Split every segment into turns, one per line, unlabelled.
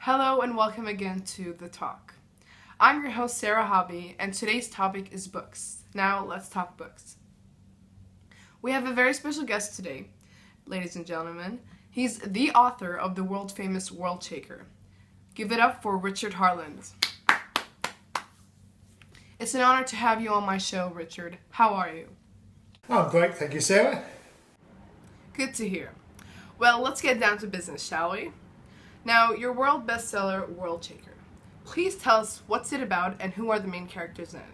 Hello and welcome again to The Talk. I'm your host Sarah Hobby and today's topic is books. Now let's talk books. We have a very special guest today, ladies and gentlemen. He's the author of the world famous Worldshaker. Give it up for Richard Harland. It's an honor to have you on my show, Richard. How are you?
Oh, great. Thank you, Sarah.
Good to hear. Well, let's get down to business, shall we? Now, your world bestseller, Worldshaker. Please tell us what's it about and who are the main characters in it.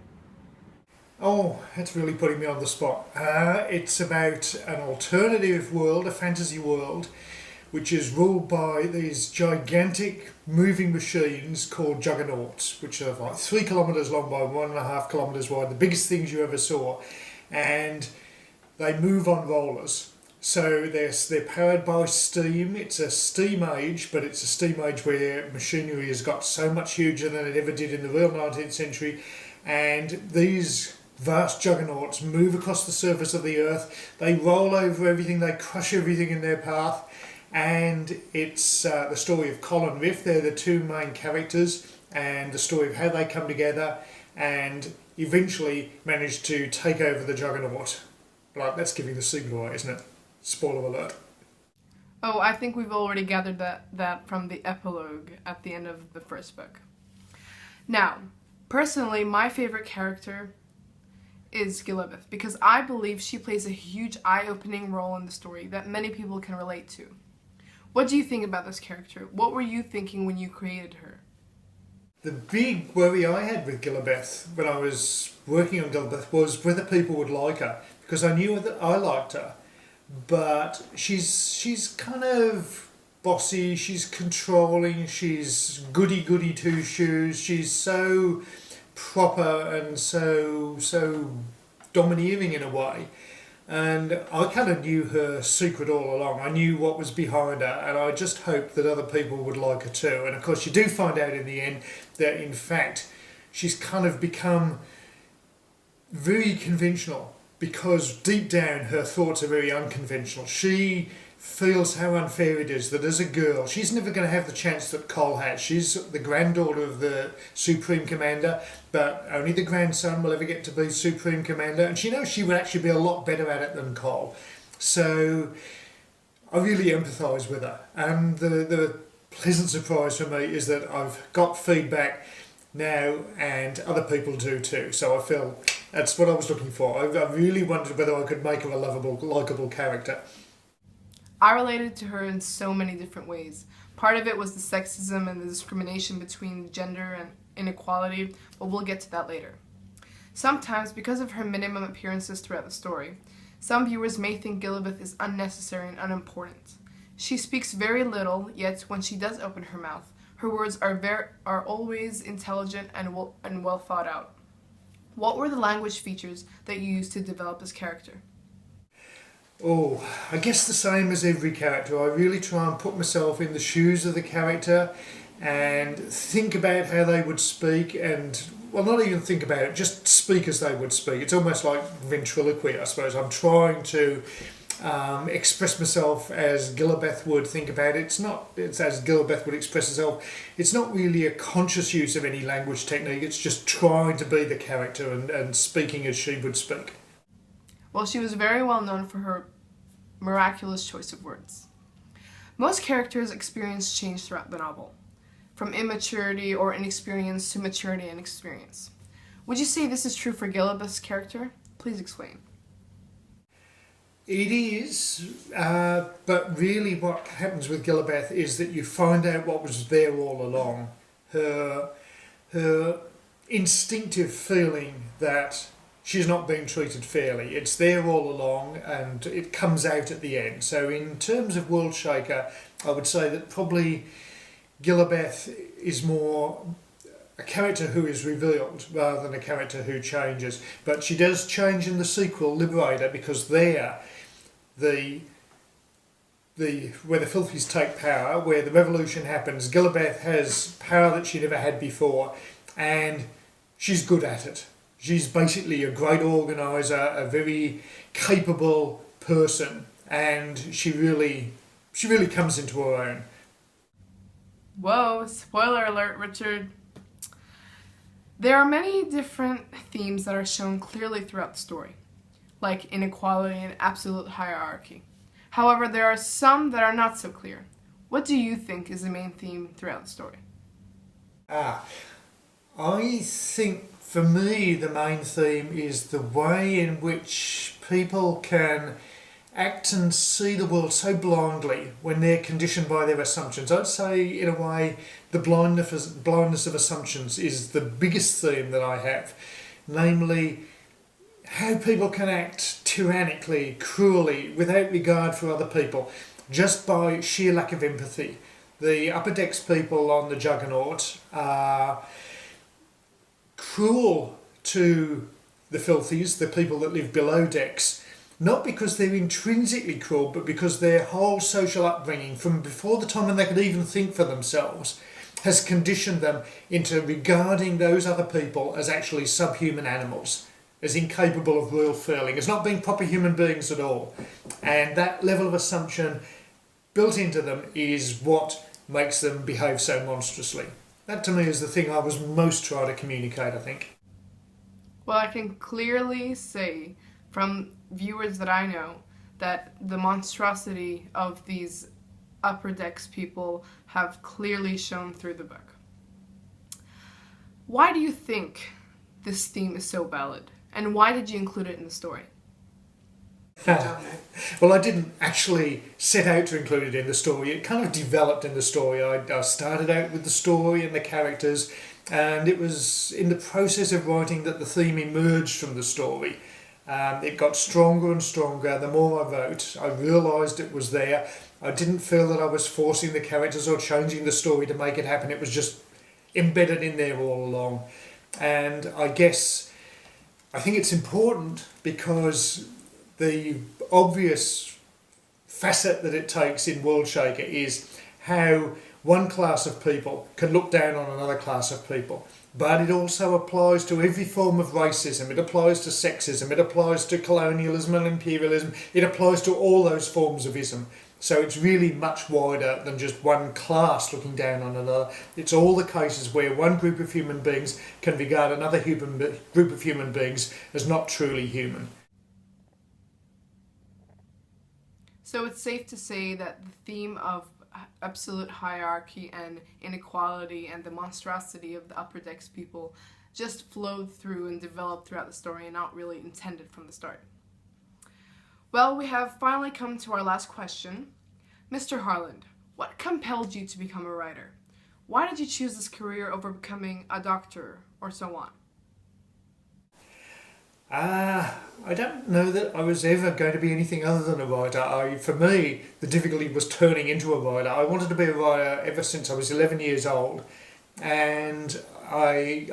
Oh, that's really putting me on the spot. It's about an alternative world, a fantasy world, which is ruled by these gigantic moving machines called juggernauts, which are like 3 kilometres long by 1.5 kilometres wide, the biggest things you ever saw. And they move on rollers. So they're powered by steam. It's a steam age, but it's a steam age where machinery has got so much huger than it ever did in the real 19th century. And these vast juggernauts move across the surface of the earth. They roll over everything. They crush everything in their path. And it's the story of Colin Riff. They're the two main characters, and the story of how they come together and eventually manage to take over the juggernaut. Right, that's giving the secret away, isn't it? Spoiler alert.
Oh, I think we've already gathered that from the epilogue at the end of the first book. Now, personally, my favorite character is Gila Beth because I believe she plays a huge eye-opening role in the story that many people can relate to. What do you think about this character? What were you thinking when you created her?
The big worry I had with Gila Beth when I was working on Gila Beth was whether people would like her, because I knew that I liked her. But she's kind of bossy, she's controlling, she's goody two shoes, she's so proper and so domineering in a way. And I kind of knew her secret all along. I knew what was behind her, and I just hoped that other people would like her too. And of course you do find out in the end that in fact she's kind of become very conventional, because deep down her thoughts are very unconventional. She feels how unfair it is that as a girl she's never going to have the chance that Cole has. She's the granddaughter of the Supreme Commander, but only the grandson will ever get to be Supreme Commander, and she knows she would actually be a lot better at it than Cole. So I really empathise with her, and the pleasant surprise for me is that I've got feedback now and other people do too, so I feel that's what I was looking for. I really wondered whether I could make her a lovable, likeable character.
I related to her in so many different ways. Part of it was the sexism and the discrimination between gender and inequality, but we'll get to that later. Sometimes, because of her minimum appearances throughout the story, some viewers may think Gila Beth is unnecessary and unimportant. She speaks very little, yet when she does open her mouth, her words are always intelligent and well thought out. What were the language features that you used to develop this character?
Oh, I guess the same as every character. I really try and put myself in the shoes of the character and think about how they would speak, and, well, not even think about it, just speak as they would speak. It's almost like ventriloquy, I suppose. I'm trying to express myself as Gila Beth would think about it. It's as Gila Beth would express herself. It's not really a conscious use of any language technique. It's just trying to be the character and speaking as she would speak.
Well, she was very well known for her miraculous choice of words. Most characters experience change throughout the novel, from immaturity or inexperience to maturity and experience. Would you say this is true for Gila Beth's character? Please explain.
It is, but really what happens with Gila Beth is that you find out what was there all along. Her instinctive feeling that she's not being treated fairly. It's there all along, and it comes out at the end. So in terms of Worldshaker, I would say that probably Gila Beth is more a character who is revealed rather than a character who changes. But she does change in the sequel, Liberator, because there, where the Filthies take power, where the revolution happens, Gila Beth has power that she never had before, and she's good at it. She's basically a great organiser, a very capable person, and she really comes into her own.
Whoa, spoiler alert, Richard. There are many different themes that are shown clearly throughout the story, like inequality and absolute hierarchy. However, there are some that are not so clear. What do you think is the main theme throughout the story?
I think for me the main theme is the way in which people can act and see the world so blindly when they're conditioned by their assumptions. I'd say, in a way, the blindness of assumptions is the biggest theme that I have. Namely, how people can act tyrannically, cruelly, without regard for other people, just by sheer lack of empathy. The upper decks people on the Juggernaut are cruel to the filthies, the people that live below decks, not because they're intrinsically cruel, but because their whole social upbringing, from before the time when they could even think for themselves, has conditioned them into regarding those other people as actually subhuman animals, as incapable of real feeling, as not being proper human beings at all. And that level of assumption built into them is what makes them behave so monstrously. That to me is the thing I was most trying to communicate, I think.
Well, I can clearly say from viewers that I know that the monstrosity of these upper decks people have clearly shown through the book. Why do you think this theme is so valid? And why did you include it in the story?
Well, I didn't actually set out to include it in the story. It kind of developed in the story. I started out with the story and the characters, and it was in the process of writing that the theme emerged from the story. It got stronger and stronger. The more I wrote, I realised it was there. I didn't feel that I was forcing the characters or changing the story to make it happen. It was just embedded in there all along. And I think it's important because the obvious facet that it takes in Worldshaker is how one class of people can look down on another class of people. But it also applies to every form of racism. It applies to sexism. It applies to colonialism and imperialism. It applies to all those forms of ism. So it's really much wider than just one class looking down on another. It's all the cases where one group of human beings can regard another group of human beings as not truly human.
So it's safe to say that the theme of absolute hierarchy and inequality and the monstrosity of the upper decks people just flowed through and developed throughout the story and not really intended from the start. Well, we have finally come to our last question. Mr. Harland, what compelled you to become a writer? Why did you choose this career over becoming a doctor or so on?
I don't know that I was ever going to be anything other than a writer. For me, the difficulty was turning into a writer. I wanted to be a writer ever since I was 11 years old, and I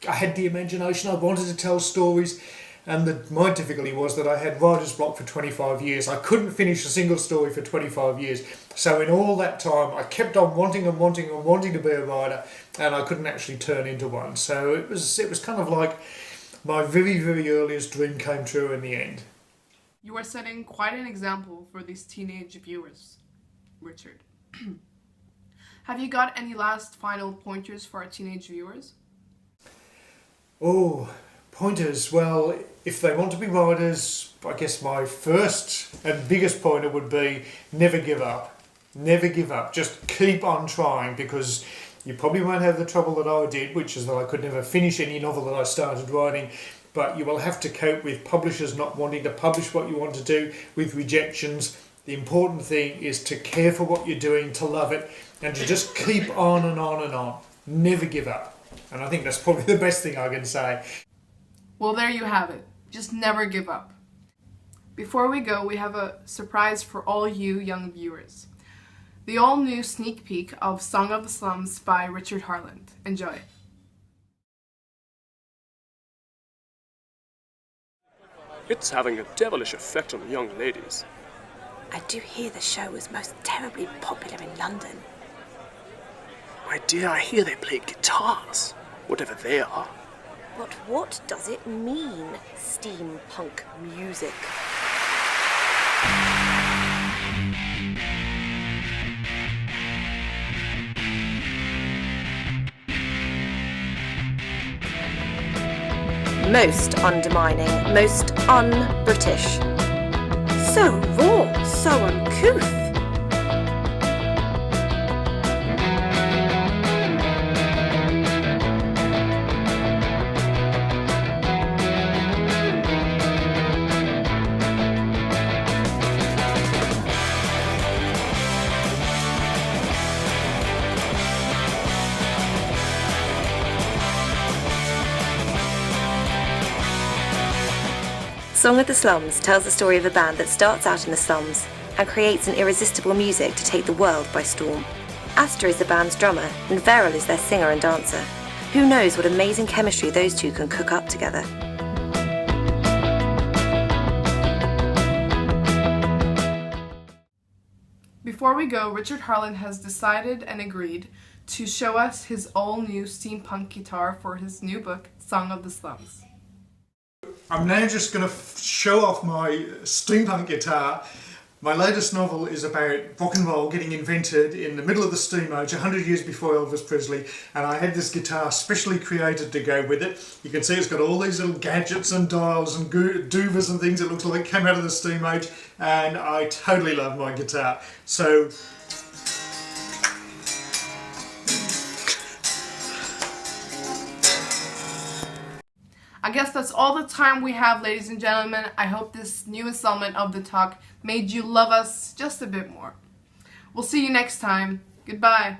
had the imagination. I wanted to tell stories, and my difficulty was that I had writer's block for 25 years. I couldn't finish a single story for 25 years. So in all that time, I kept on wanting to be a writer, and I couldn't actually turn into one. So it was kind of like my very, very earliest dream came true in the end.
You are setting quite an example for these teenage viewers, Richard. Have you got any last final pointers for our teenage viewers?
Oh, pointers. Well, if they want to be writers, I guess my first and biggest pointer would be never give up. Never give up. Just keep on trying, because you probably won't have the trouble that I did, which is that I could never finish any novel that I started writing, but you will have to cope with publishers not wanting to publish what you want to do, with rejections. The important thing is to care for what you're doing, to love it, and to just keep on and on and on. Never give up. And I think that's probably the best thing I can say.
Well, there you have it. Just never give up. Before we go, we have a surprise for all you young viewers. The all-new sneak peek of Song of the Slums by Richard Harland. Enjoy.
It's having a devilish effect on the young ladies.
I do hear the show was most terribly popular in London.
My dear, I hear they play guitars, whatever they are.
But what does it mean, steampunk music? Most undermining, most un-British. So raw, so uncouth. Song of the Slums tells the story of a band that starts out in the slums and creates an irresistible music to take the world by storm. Asta is the band's drummer and Veril is their singer and dancer. Who knows what amazing chemistry those two can cook up together.
Before we go, Richard Harland has decided and agreed to show us his all-new steampunk guitar for his new book, Song of the Slums.
I'm now just going to show off my steampunk guitar. My latest novel is about rock and roll getting invented in the middle of the steam age, 100 years before Elvis Presley, and I had this guitar specially created to go with it. You can see it's got all these little gadgets and dials and doovers and things. It looks like it came out of the steam age, and I totally love my guitar. So
I guess that's all the time we have, ladies and gentlemen. I hope this new installment of The Talk made you love us just a bit more. We'll see you next time. Goodbye.